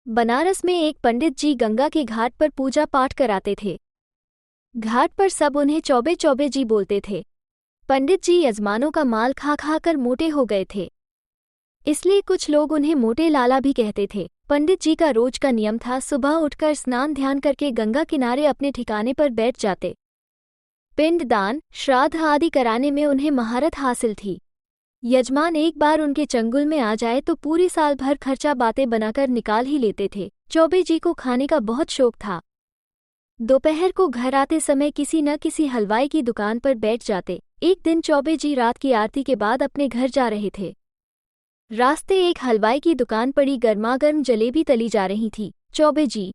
बनारस में एक पंडित जी गंगा के घाट पर पूजा पाठ कराते थे। घाट पर सब उन्हें चौबे चौबे जी बोलते थे। पंडित जी यजमानों का माल खा खा कर मोटे हो गए थे, इसलिए कुछ लोग उन्हें मोटे लाला भी कहते थे। पंडित जी का रोज का नियम था, सुबह उठकर स्नान ध्यान करके गंगा किनारे अपने ठिकाने पर बैठ जाते। पिंड दान, श्राद्ध आदि कराने में उन्हें महारत हासिल थी। यजमान एक बार उनके चंगुल में आ जाए तो पूरी साल भर खर्चा बातें बनाकर निकाल ही लेते थे। चौबे जी को खाने का बहुत शौक था। दोपहर को घर आते समय किसी न किसी हलवाई की दुकान पर बैठ जाते। एक दिन चौबे जी रात की आरती के बाद अपने घर जा रहे थे। रास्ते एक हलवाई की दुकान पड़ी, गर्मागर्म जलेबी तली जा रही थी। चौबे जी,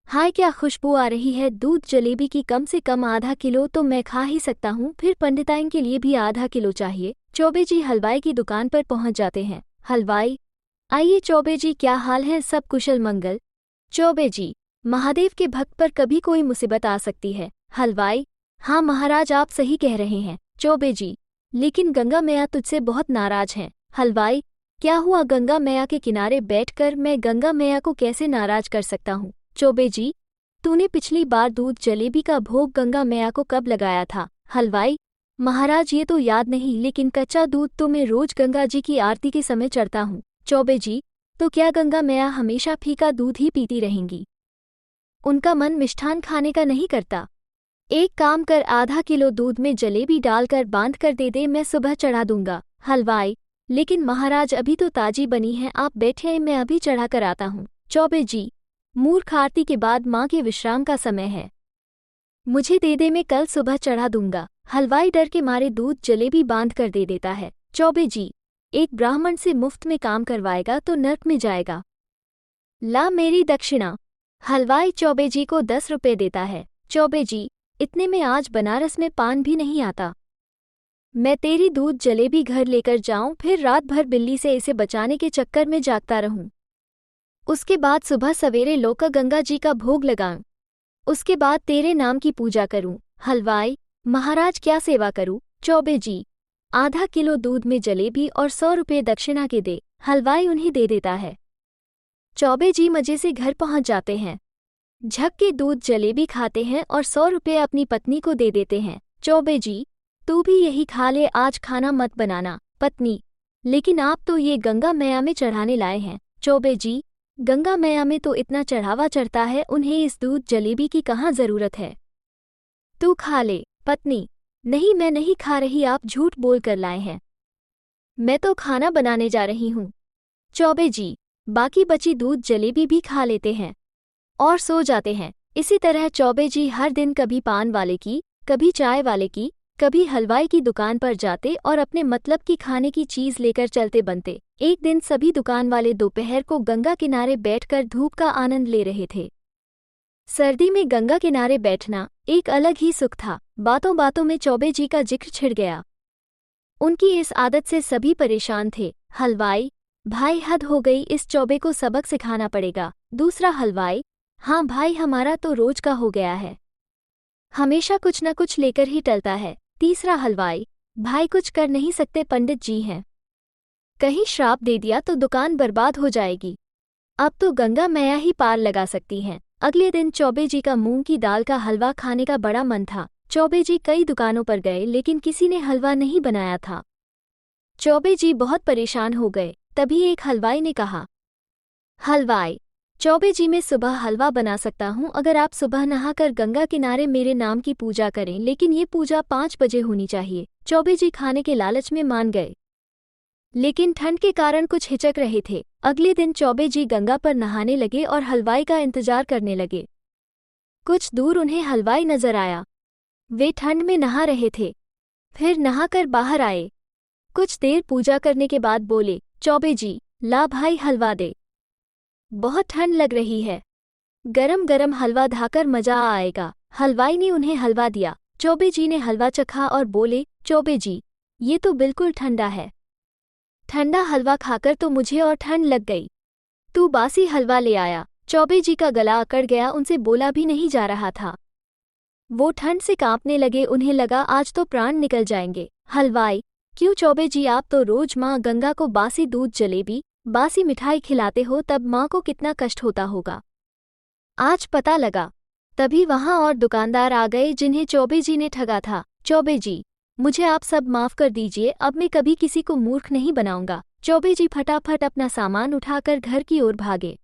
हाय क्या खुशबू आ रही है, दूध जलेबी की कम से कम आधा किलो तो मैं खा ही सकता हूँ, फिर पंडिताइन के लिए भी आधा किलो चाहिए। चौबे जी हलवाई की दुकान पर पहुँच जाते हैं। हलवाई, आइए। चौबे जी, क्या हाल है, सब कुशल मंगल? चौबे जी, महादेव के भक्त पर कभी कोई मुसीबत आ सकती है। हलवाई, हाँ महाराज, आप सही कह रहे हैं। चौबे जी, लेकिन गंगा मैया तुझसे बहुत नाराज हैं। हलवाई, क्या हुआ? गंगा मैया के किनारे बैठकर मैं गंगा मैया को कैसे नाराज कर सकता हूँ? चौबे जी, तूने पिछली बार दूध जलेबी का भोग गंगा मैया को कब लगाया था? हलवाई, महाराज ये तो याद नहीं, लेकिन कच्चा दूध तो मैं रोज गंगा जी की आरती के समय चढ़ता हूँ। चौबे जी, तो क्या गंगा मैया हमेशा फीका दूध ही पीती रहेंगी? उनका मन मिष्ठान खाने का नहीं करता। एक काम कर, आधा किलो दूध में जलेबी डालकर बांध कर दे दे, मैं सुबह चढ़ा दूंगा। हलवाई, लेकिन महाराज अभी तो ताजी बनी है, आप बैठे, मैं अभी चढ़ा कर आता हूँ। चौबे जी, मूर्ख, आरती के बाद माँ के विश्राम का समय है, मुझे दे दे, मैं कल सुबह चढ़ा दूंगा। हलवाई डर के मारे दूध जलेबी बांध कर दे देता है। चौबे जी, एक ब्राह्मण से मुफ्त में काम करवाएगा तो नर्क में जाएगा, ला मेरी दक्षिणा। हलवाई चौबे जी को 10 रुपये देता है। चौबे जी, इतने में आज बनारस में पान भी नहीं आता, मैं तेरी दूध जलेबी घर लेकर जाऊं, फिर रात भर बिल्ली से इसे बचाने के चक्कर में जागता रहूं। उसके बाद सुबह सवेरे लोका गंगा जी का भोग लगाऊं, उसके बाद तेरे नाम की पूजा करूं। हलवाई, महाराज क्या सेवा करूं? चौबे जी, आधा किलो दूध में जलेबी और 100 रुपये दक्षिणा के दे। हलवाई उन्हें दे देता है। चौबे जी मजे से घर पहुंच जाते हैं, झक के दूध जलेबी खाते हैं और 100 रुपये अपनी पत्नी को दे देते हैं। चौबे जी, तू भी यही खा ले, आज खाना मत बनाना। पत्नी, लेकिन आप तो ये गंगा मैया में चढ़ाने लाए हैं। चौबे जी, गंगा मैया में तो इतना चढ़ावा चढ़ता है, उन्हें इस दूध जलेबी की कहाँ जरूरत है, तू खा ले। पत्नी, नहीं, मैं नहीं खा रही, आप झूठ बोल कर लाए हैं, मैं तो खाना बनाने जा रही हूँ। चौबे जी, बाकी बची दूध जलेबी भी खा लेते हैं और सो जाते हैं। इसी तरह चौबे जी हर दिन कभी पान वाले की, कभी चाय वाले की, कभी हलवाई की दुकान पर जाते और अपने मतलब की खाने की चीज लेकर चलते बनते। एक दिन सभी दुकान वाले दोपहर को गंगा किनारे बैठकर धूप का आनंद ले रहे थे। सर्दी में गंगा किनारे बैठना एक अलग ही सुख था। बातों बातों में चौबे जी का जिक्र छिड़ गया। उनकी इस आदत से सभी परेशान थे। हलवाई, भाई हद हो गई, इस चौबे को सबक सिखाना पड़ेगा। दूसरा हलवाई, हाँ भाई, हमारा तो रोज का हो गया है, हमेशा कुछ न कुछ लेकर ही टलता है। तीसरा हलवाई, भाई कुछ कर नहीं सकते, पंडित जी हैं, कहीं श्राप दे दिया तो दुकान बर्बाद हो जाएगी, अब तो गंगा मैया ही पार लगा सकती हैं। अगले दिन चौबे जी का मूंग की दाल का हलवा खाने का बड़ा मन था। चौबे जी कई दुकानों पर गए, लेकिन किसी ने हलवा नहीं बनाया था। चौबे जी बहुत परेशान हो गए। तभी एक हलवाई ने कहा, हलवाई चौबे जी, मैं सुबह हलवा बना सकता हूँ, अगर आप सुबह नहाकर गंगा किनारे मेरे नाम की पूजा करें, लेकिन ये पूजा 5 बजे होनी चाहिए। चौबे जी खाने के लालच में मान गए, लेकिन ठंड के कारण कुछ हिचक रहे थे। अगले दिन चौबे जी गंगा पर नहाने लगे और हलवाई का इंतजार करने लगे। कुछ दूर उन्हें हलवाई नजर आया, वे ठंड में नहा रहे थे, फिर नहाकर बाहर आए। कुछ देर पूजा करने के बाद बोले, चौबे जी, ला भाई हलवा दे, बहुत ठंड लग रही है, गरम गरम हलवा खाकर मजा आएगा। हलवाई ने उन्हें हलवा दिया। चौबे जी ने हलवा चखा और बोले, चौबे जी, ये तो बिल्कुल ठंडा है, ठंडा हलवा खाकर तो मुझे और ठंड लग गई, तू बासी हलवा ले आया। चौबे जी का गला अकड़ गया, उनसे बोला भी नहीं जा रहा था। वो ठंड से कांपने लगे, उन्हें लगा आज तो प्राण निकल जाएंगे। हलवाई, क्यों चौबे जी, आप तो रोज माँ गंगा को बासी दूध जलेबी बासी मिठाई खिलाते हो तब माँ को कितना कष्ट होता होगा। आज पता लगा। तभी वहाँ और दुकानदार आ गए जिन्हें चौबे जी ने ठगा था। चौबे जी, मुझे आप सब माफ़ कर दीजिए, अब मैं कभी किसी को मूर्ख नहीं बनाऊंगा। चौबे जी फटाफट अपना सामान उठाकर घर की ओर भागे।